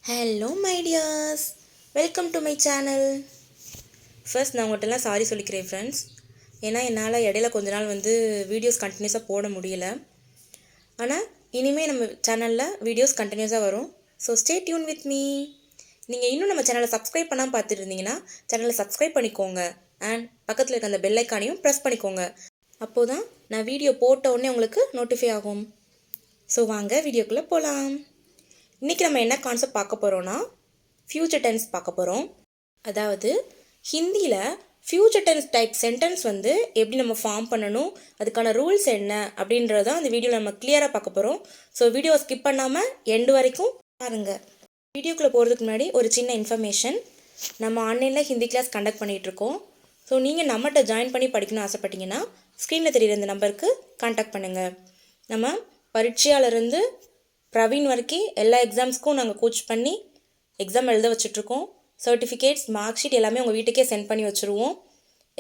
Hello my tears, welcome to my channel. First நான் உங்கள்கிட்டலாம் sorry சொல்லிக்கிறேன் friends. ஏன்னா என்னால் இடையில கொஞ்ச நாள் வீடியோஸ் கண்டினியூஸாக போட முடியலை. ஆனால் இனிமேல் நம்ம சேனலில் வீடியோஸ் கண்டினியூஸாக வரும். So stay tune with me. நீங்கள் இன்னும் நம்ம சேனலை சப்ஸ்கிரைப் பண்ணாமல் பார்த்துட்டு இருந்தீங்கன்னா சேனலை சப்ஸ்கிரைப் பண்ணிக்கோங்க. அண்ட் பக்கத்தில் இருக்க அந்த பெல் ஐக்கானையும் ப்ரெஸ் பண்ணிக்கோங்க. அப்போது தான் நான் வீடியோ போட்ட உடனே உங்களுக்கு நோட்டிஃபை ஆகும். ஸோ வாங்க வீடியோக்குள்ளே போகலாம். இன்றைக்கி நம்ம என்ன கான்செப்ட் பார்க்க போகிறோன்னா ஃப்யூச்சர் டென்ஸ் பார்க்க போகிறோம். அதாவது ஹிந்தியில் ஃப்யூச்சர் டென்ஸ் டைப் சென்டென்ஸ் எப்படி நம்ம ஃபார்ம் பண்ணணும், அதுக்கான ரூல்ஸ் என்ன அப்படின்றத அந்த வீடியோவில் நம்ம கிளியராக பார்க்க போகிறோம். ஸோ வீடியோவை ஸ்கிப் பண்ணாமல் எண்டு வரைக்கும் பாருங்கள். வீடியோக்குள்ளே போகிறதுக்கு முன்னாடி ஒரு சின்ன இன்ஃபர்மேஷன். நம்ம ஆன்லைனில் ஹிந்தி கிளாஸ் கண்டக்ட் பண்ணிகிட்ருக்கோம். ஸோ நீங்கள் நம்மகிட்ட ஜாயின் பண்ணி படிக்கணும்னு ஆசைப்பட்டீங்கன்னா ஸ்க்ரீனில் தெரியுற இந்த நம்பருக்கு கான்டாக்ட் பண்ணுங்கள். நம்ம பரீட்சையாளருந்து பிரவீன் வரைக்கும் எல்லா எக்ஸாம்ஸ்க்கும் நாங்கள் கோச் பண்ணி எக்ஸாம் எழுத வச்சுட்ருக்கோம். சர்டிஃபிகேட்ஸ், மார்க் ஷீட் எல்லாமே உங்கள் வீட்டுக்கே சென்ட் பண்ணி வச்சுருவோம்.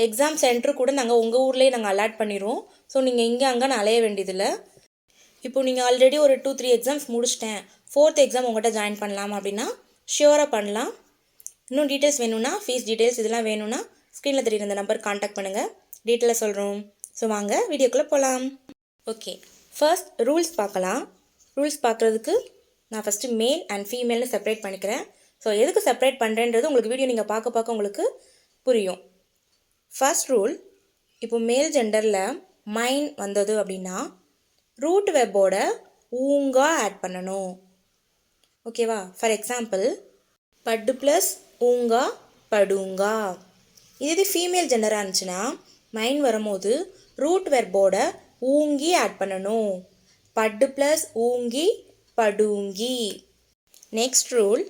எக்ஸாம் சென்டர் கூட நாங்கள் உங்கள் ஊர்லேயே நாங்கள் அலாட் பண்ணிடுவோம். ஸோ நீங்கள் இங்கே அங்கே அலைய வேண்டியதில்லை. இப்போது நீங்கள் ஆல்ரெடி ஒரு 2-3 எக்ஸாம்ஸ் முடிச்சிட்டேன், 4th எக்ஸாம் உங்கள்கிட்ட ஜாயின் பண்ணலாம் அப்படின்னா ஷியோராக பண்ணலாம். இன்னும் டீட்டெயில்ஸ் வேணும்னா, ஃபீஸ் டீட்டெயில்ஸ் இதெல்லாம் வேணும்னா ஸ்க்ரீனில் தெரியுற இந்த நம்பர் கான்டாக்ட் பண்ணுங்கள், டீட்டெயிலாக சொல்கிறோம். ஸோ வாங்க வீடியோக்குள்ளே போகலாம். ஓகே, ஃபர்ஸ்ட் ரூல்ஸ் பார்க்கலாம். ரூல்ஸ் பார்க்குறதுக்கு நான் ஃபஸ்ட்டு மேல் அண்ட் ஃபீமேல்னு செப்பரேட் பண்ணிக்கிறேன். ஸோ எதுக்கு செப்பரேட் பண்ணுறேன்றது உங்களுக்கு வீடியோ நீங்கள் பார்க்க உங்களுக்கு புரியும். ஃபர்ஸ்ட் ரூல், இப்போ மேல் ஜெண்டரில் மைன் வந்தது அப்படின்னா ரூட் வெர்போட ஊங்கா ஆட் பண்ணணும். ஓகேவா? ஃபார் எக்ஸாம்பிள், பட்டு ப்ளஸ் ஊங்கா படுங்கா. இது ஃபீமேல் ஜெண்டராக இருந்துச்சுன்னா மைன் வரும்போது ரூட் வெர்போட ஊங்கி ஆட் பண்ணணும். பட்டு ப்ளஸ் ஊங்கி படுங்கி. நெக்ஸ்ட் ரூல்,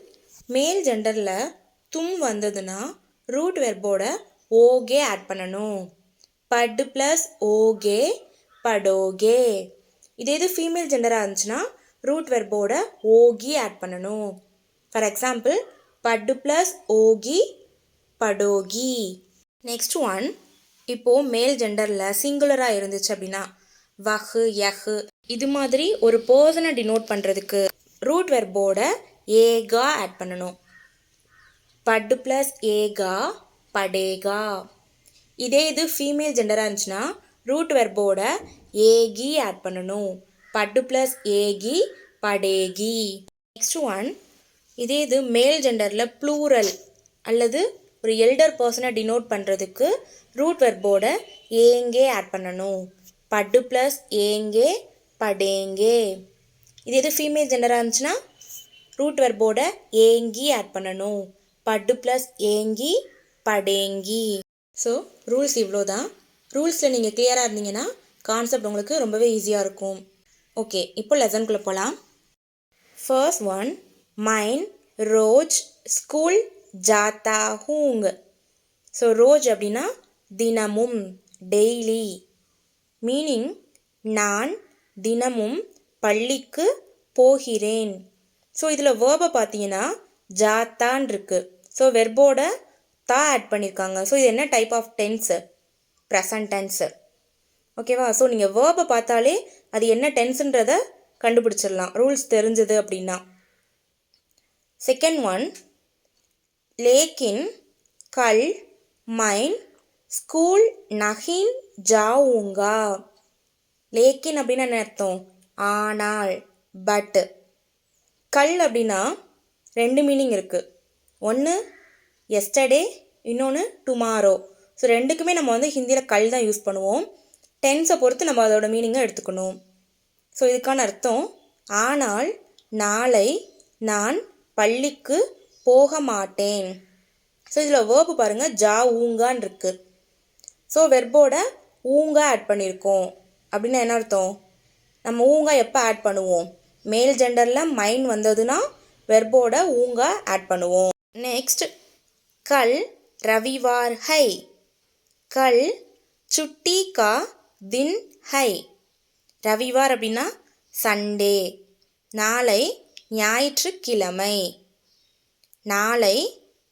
மேல் ஜெண்டரில் தும் வந்ததுன்னா ரூட் வெர்போட ஓகே ஆட் பண்ணணும். பட்டு ப்ளஸ் ஓகே படோகே. இது ஃபீமேல் ஜெண்டராக இருந்துச்சுன்னா ரூட் வெர்போட ஓகி ஆட் பண்ணணும். ஃபார் எக்ஸாம்பிள், பட்டு ப்ளஸ் ஓகி படோகி. நெக்ஸ்ட் ஒன், இப்போது மேல் ஜெண்டரில் சிங்குலராக இருந்துச்சு அப்படின்னா வஹு யஹு இது மாதிரி ஒரு பர்சனை டினோட் பண்ணுறதுக்கு ரூட் வெர்போட ஏகா ஆட் பண்ணணும். பட்டு ப்ளஸ் ஏகா படேகா. இது ஃபீமேல் ஜெண்டராக இருந்துச்சுன்னா ரூட் வெர்போட ஏகி ஆட் பண்ணணும். பட்டு ப்ளஸ் ஏகி படேகி. நெக்ஸ்ட் ஒன், இது மேல் ஜெண்டரில் ப்ளூரல் அல்லது ஒரு எல்டர் பர்சனை டினோட் பண்ணுறதுக்கு ரூட் வெர்போட ஏங்கே ஆட் பண்ணணும். பட்டு ப்ளஸ் ஏங்கே படேங்கே. இது ஃபீமேல் ஜெண்டராக இருந்துச்சுன்னா ரூட் வெர்போட ஏங்கி ஆட் பண்ணணும். பட்டு ப்ளஸ் ஏங்கி படேங்கி. ஸோ ரூல்ஸ் இவ்வளோ தான். ரூல்ஸில் நீங்கள் கிளியராக இருந்தீங்கன்னா கான்செப்ட் உங்களுக்கு ரொம்பவே ஈஸியாக இருக்கும். ஓகே, இப்போ லெசன்குள்ளே போகலாம். ஃபர்ஸ்ட் ஒன், மைன் ரோஜ் ஸ்கூல் ஜாத்தா ஹூங். ஸோ ரோஜ் அப்படின்னா தினமும், டெய்லி. மீனிங், நான் தினமும் பள்ளிக்கு போகிறேன். ஸோ இதில் வேர்பை பார்த்தீங்கன்னா ஜாத்தான் இருக்குது. ஸோ வெர்போட தா ஆட் பண்ணியிருக்காங்க. ஸோ இது என்ன type of tense? Present tense. ஓகேவா? ஸோ நீங்கள் வேர்பை பார்த்தாலே அது என்ன டென்ஸுன்றதை கண்டுபிடிச்சிடலாம், ரூல்ஸ் தெரிஞ்சது அப்படின்னா. செகண்ட் ஒன், லேக்கின் கல் மைன் ஸ்கூல் நஹின் ஜாவுங்கா. லேக்கின் அப்படின்னா என்ன அர்த்தம்? ஆனால், பட். கல் அப்படின்னா 2 மீனிங் இருக்குது. ஒன்று எஸ்டர்டே, இன்னொன்று டுமாரோ. ஸோ ரெண்டுக்குமே நம்ம ஹிந்தியில் கல் தான் யூஸ் பண்ணுவோம். டென்ஸை பொறுத்து நம்ம அதோட மீனிங்கை எடுத்துக்கணும். ஸோ இதுக்கான அர்த்தம், ஆனால் நாளை நான் பள்ளிக்கு போக மாட்டேன். ஸோ இதில் வேர்பு பாருங்கள், ஜா ஊங்கான் இருக்குது. ஸோ வெர்போட ஊங்கா ஆட் பண்ணியிருக்கோம். அப்படின்னா என்ன அர்த்தம்? நம்ம ஊங்கா எப்போ ஆட் பண்ணுவோம்? மேல் ஜெண்டரில் மைன் வந்ததுன்னா வெர்போட ஊங்கா ஆட் பண்ணுவோம். நெக்ஸ்ட், கல் ரவிவார் ஹை. கல் சுட்டி கா தின் ஹை. ரவிவார் அப்படின்னா சண்டே, நாளை ஞாயிற்றுக்கிழமை. நாளை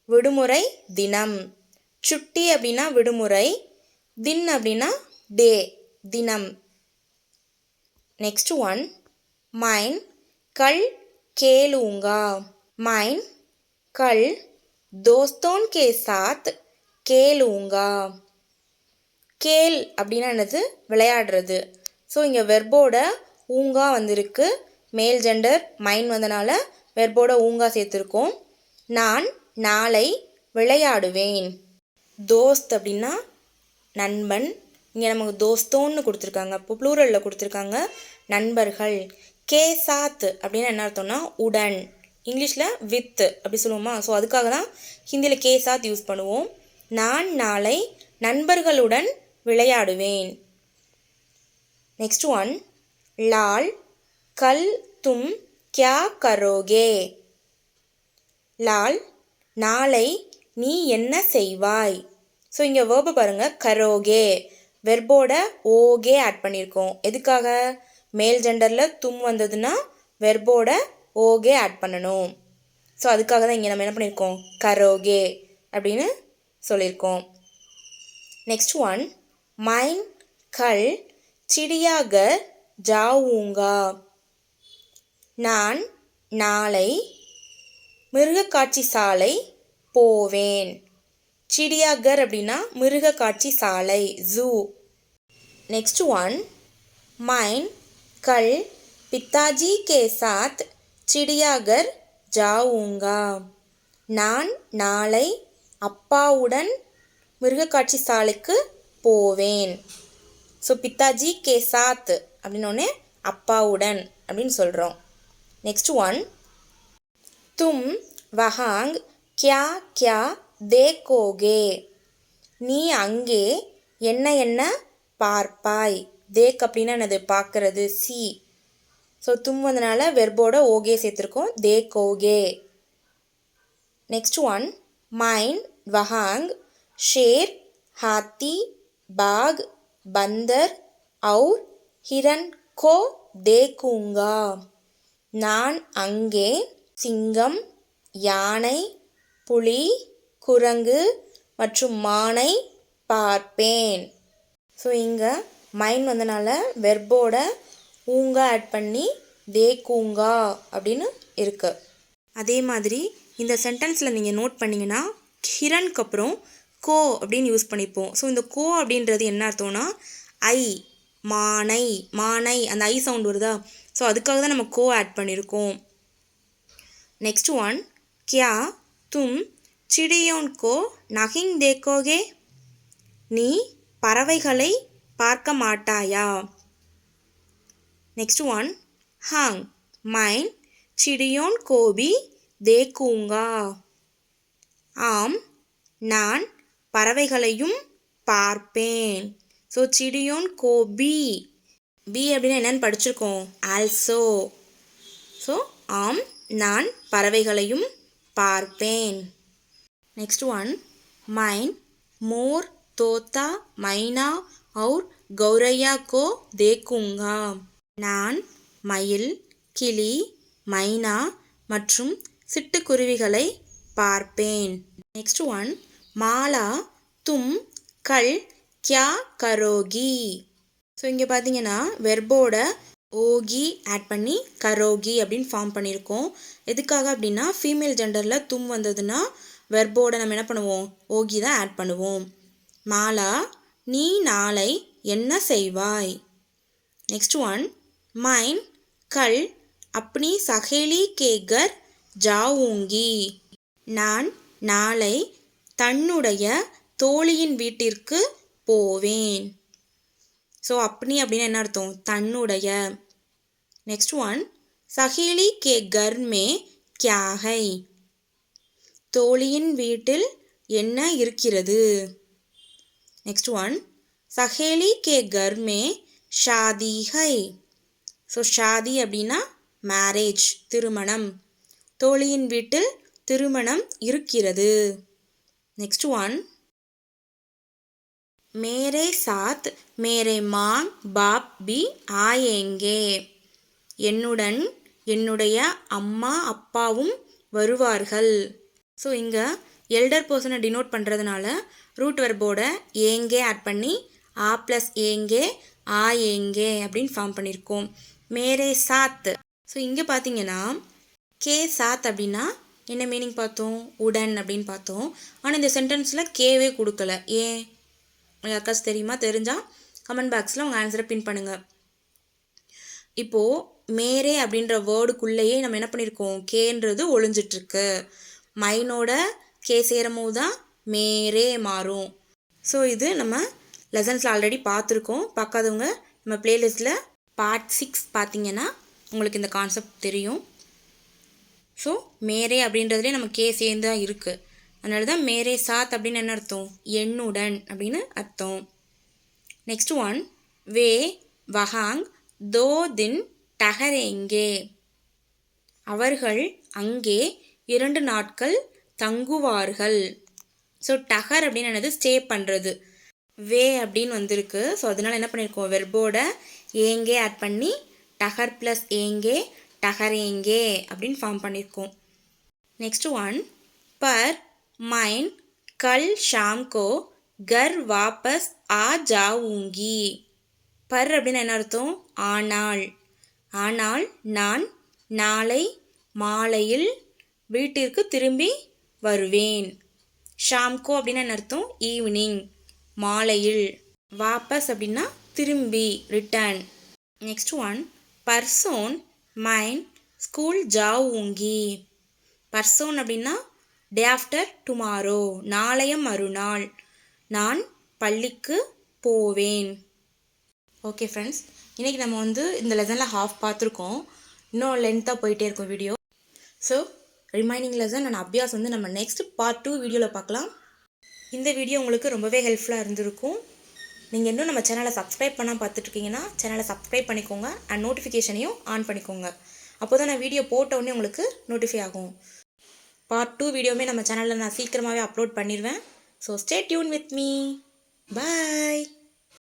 விடுமுறை தினம். சுட்டி அப்படின்னா விடுமுறை, தின் அப்படின்னா டே, தினம். நெக்ஸ்ட் ஒன், மைன் கல் கேளுங்கா. மைன் कल दोस्तों के साथ खेलूंगा. கேல் அப்படின்னா என்னது? விளையாடுறது. ஸோ இங்கே வெர்போட ஊங்கா வந்திருக்கு. மேல் ஜெண்டர் மைன் வந்தனால வெர்போட ஊங்கா சேர்த்துருக்கோம். நான் நாளை விளையாடுவேன். தோஸ்த் அப்படின்னா நண்பன். இங்கே நமக்கு தோஸ்தோன்னு கொடுத்துருக்காங்க. இப்போ ப்ளூரலில் கொடுத்துருக்காங்க நண்பர்கள். கே சாத் அப்படின்னா என்ன அர்த்தம்னா உடன். இங்கிலீஷில் வித் அப்படி சொல்லுவோமா? ஸோ அதுக்காக தான் ஹிந்தியில் கே சாத் யூஸ் பண்ணுவோம். நான் நாளை நண்பர்களுடன் விளையாடுவேன். நெக்ஸ்ட் ஒன், லால் கல் தும் கியா கரோகே. லால் நாளை நீ என்ன செய்வாய். ஸோ இங்கே வேர்பு பாருங்கள், கரோகே. வெர்போட ஓகே ஆட் பண்ணியிருக்கோம். எதுக்காக? மேல் ஜெண்டரில் தும் வந்ததுன்னா வெர்போட ஓகே ஆட் பண்ணணும். ஸோ அதுக்காக தான் இங்கே நம்ம என்ன பண்ணியிருக்கோம், கரோகே அப்படின்னு சொல்லியிருக்கோம். நெக்ஸ்ட் ஒன், மைன் கல் சிடியாகர் ஜாவூங்கா. நான் நாளை மிருகக்காட்சி சாலை போவேன். சிடியாகர் அப்படின்னா மிருகக்காட்சி சாலை, ஜூ. நெக்ஸ்ட் ஒன், மைன் கல் பித்தாஜி கே சாத் சிடியாகர் ஜாவூங்கா. நான் நாளை அப்பாவுடன் மிருகக்காட்சி சாலைக்கு போவேன். ஸோ பித்தாஜி கே சாத் அப்படின்னோடனே அப்பாவுடன் அப்படின்னு சொல்கிறோம். நெக்ஸ்ட் ஒன், தும் வஹாங் கியா கியா தேக்கோகே. நீ அங்கே என்ன என்ன பார்ப்பாய். தேக் அப்படின்னா என்னது? பார்க்கறது, சி. ஸோ தும் வந்தனால வெர்போட ஓகே சேர்த்துருக்கோம், தேக்கோகே. நெக்ஸ்ட் ஒன், மைன் வஹாங் ஷேர் ஹாத்தி பாக் பந்தர் और हिरन को देखूंगा. நான் அங்கே சிங்கம், யானை, புலி, குரங்கு மற்றும் மானை பார்ப்பேன். ஸோ இங்கே மைன் வந்தனால வெர்போட ஊங்கா ஆட் பண்ணி தேக்கூங்கா அப்படின்னு இருக்கு. அதே மாதிரி இந்த சென்டென்ஸில் நீங்கள் நோட் பண்ணிங்கன்னா ஹிரனுக்கு அப்புறம் கோ அப்படின்னு யூஸ் பண்ணிப்போம். ஸோ இந்த கோ அப்படின்றது என்ன அர்த்தம்னா ஐ, மானை. மானை அந்த ஐ சவுண்ட் வருதா? ஸோ அதுக்காக தான் நம்ம கோ ஆட் பண்ணியிருக்கோம். நெக்ஸ்ட் ஒன், கியா தும் சிடியோன் கோ நகிங் தேக்கோகே. நீ பறவைகளை பார்க்க மாட்டாயா. நெக்ஸ்ட் ஒன், ஹாங் மைன் சிடியோன் கோபி தேக்கூங்கா. ஆம், நான் பறவைகளையும் பார்ப்பேன். ஸோ சிடியோன் கோபி, பி அப்படின்னா என்னென்னு படிச்சிருக்கோம், ஆல்சோ. ஸோ ஆம், நான் பறவைகளையும் பார்ப்பேன். நெக்ஸ்ட் ஒன், மைன் மோர் தோத்தா மைனா और गौरैया को देखूंगा. நான் மயில், கிளி, மைனா மற்றும் சிட்டுக்குருவிகளை பார்ப்பேன். நெக்ஸ்ட் ஒன், மாலா தும் கல் கியா கரோகி. ஸோ இங்கே பார்த்தீங்கன்னா வெர்போட ஓகி ஆட் பண்ணி கரோகி அப்படின்னு ஃபார்ம் பண்ணியிருக்கோம். எதுக்காக அப்படின்னா ஃபீமேல் ஜெண்டரில் தும் வந்ததுன்னா வெர்போட நம்ம என்ன பண்ணுவோம், ஓகி தான் ஆட் பண்ணுவோம். மாலா நீ நாளை என்ன செய்வாய். நெக்ஸ்ட் ஒன், மைன் கல் அப்னி சஹேலி கே கர் ஜாவூங்கி. நான் நாளை தன்னுடைய தோழியின் வீட்டிற்கு போவேன். ஸோ அப்னி அப்படின்னு என்ன அர்த்தம், தன்னுடைய. நெக்ஸ்ட் ஒன், சஹேலி கே கர் மே கியா ஹை. தோழியின் வீட்டில் என்ன இருக்கிறது. நெக்ஸ்ட் ஒன், சஹேலி கே கர் மே ஷாதி ஹை. ஸோ ஷாதி அப்படின்னா மேரேஜ், திருமணம். தோழியின் வீட்டில் திருமணம் இருக்கிறது. நெக்ஸ்ட் ஒன், மேரே சாத் மேரே மாங் பாப் பி ஆயேங்கே. என்னுடன் என்னுடைய அம்மா அப்பாவும் வருவார்கள். ஸோ இங்கே எல்டர் பர்சனை டினோட் பண்ணுறதுனால ரூட் வெர்போட ஏங்கே ஆட் பண்ணி ஆ ப்ளஸ் ஏங்கே ஆ ஏங்கே அப்படின்னு ஃபார்ம் பண்ணியிருக்கோம். மேரே சாத். ஸோ இங்கே பார்த்தீங்கன்னா கே சாத் அப்படின்னா என்ன மீனிங் பார்த்தோம்? உடன் அப்படின்னு பார்த்தோம். ஆனால் இந்த சென்டென்ஸில் கேவே கொடுக்கல. ஏன் யாருக்காச்சும் தெரியுமா? தெரிஞ்சால் கமெண்ட் பாக்ஸில் உங்கள் ஆன்சரை பின் பண்ணுங்கள். இப்போது மேரே அப்படின்ற வேர்டுக்குள்ளேயே நம்ம என்ன பண்ணியிருக்கோம்? கேன்றது ஒளிஞ்சிட்ருக்கு. மைனோட கே சேரும் போது தான் மேரே மாறும். ஸோ இது நம்ம லெசன்ஸில் ஆல்ரெடி பார்த்துருக்கோம். பார்க்காதவங்க நம்ம ப்ளேலிஸ்ட்டில் பார்ட் 6 பார்த்தீங்கன்னா உங்களுக்கு இந்த கான்செப்ட் தெரியும். ஸோ மேரே அப்படின்றதுலேயே நம்ம கே சேர்ந்து தான் இருக்குது. அதனால தான் மேரே சாத் அப்படின்னு என்ன அர்த்தம்? என்னுடன் அப்படின்னு அர்த்தம். நெக்ஸ்ட் ஒன், வே வஹாங் தோ தின் டஹரேங்கே. அவர்கள் அங்கே 2 நாட்கள் தங்குவார்கள். ஸோ டஹர் அப்படின்னு என்னது? ஸ்டே பண்ணுறது. வே அப்படின்னு வந்திருக்கு. ஸோ அதனால் என்ன பண்ணியிருக்கோம்? வெர்போட ஏங்கே ஆட் பண்ணி டஹர் ப்ளஸ் ஏங்கே டஹரேங்கே அப்படின்னு ஃபார்ம் பண்ணியிருக்கோம். நெக்ஸ்ட் ஒன், பர் மைன் கல் ஷாம் கோ கர் வாபஸ் ஆ ஜாவுங்கி. பர் அப்படின்னு என்ன அர்த்தம்? ஆனால். ஆனால் நான் நாளை மாலையில் வீட்டிற்கு திரும்பி வருவேன். ஷாம்கோ அப்படின்னு என்ன அர்த்தம்? ஈவினிங், மாலையில். வாபஸ் அப்படின்னா திரும்பி, ரிட்டர்ன். நெக்ஸ்ட் ஒன், பர்சோன் மைன் ஸ்கூல் ஜாவுங்கி. பர்சோன் அப்படின்னா டே ஆஃப்டர் டுமாரோ, நாளைய மறுநாள் நான் பள்ளிக்கு போவேன். ஓகே ஃப்ரெண்ட்ஸ், இன்றைக்கி நம்ம இந்த லெசனில் ஹாஃப் பார்த்துருக்கோம். இன்னும் லென்த்தாக போயிட்டே இருக்கும் வீடியோ. ஸோ ரிமைனிங் லெசன் நான் அபியாஸ் நம்ம நெக்ஸ்ட் பார்ட் 2 வீடியோவில் பார்க்கலாம். இந்த வீடியோ உங்களுக்கு ரொம்பவே ஹெல்ப்ஃபுல்லாக இருந்திருக்கும். நீங்கள் இன்னும் நம்ம சேனலை சப்ஸ்கிரைப் பண்ணால் பார்த்துட்ருக்கீங்கன்னா சேனலை சப்ஸ்கிரைப் பண்ணிக்கோங்க அண்ட் நோட்டிஃபிகேஷனையும் ஆன் பண்ணிக்கோங்க. அப்போ தான் நான் வீடியோ போட்ட உடனே உங்களுக்கு நோட்டிஃபை ஆகும். பார்ட் 2 வீடியோவுமே நம்ம சேனலில் நான் சீக்கிரமாகவே அப்லோட் பண்ணிடுவேன். So stay tune with me. Bye.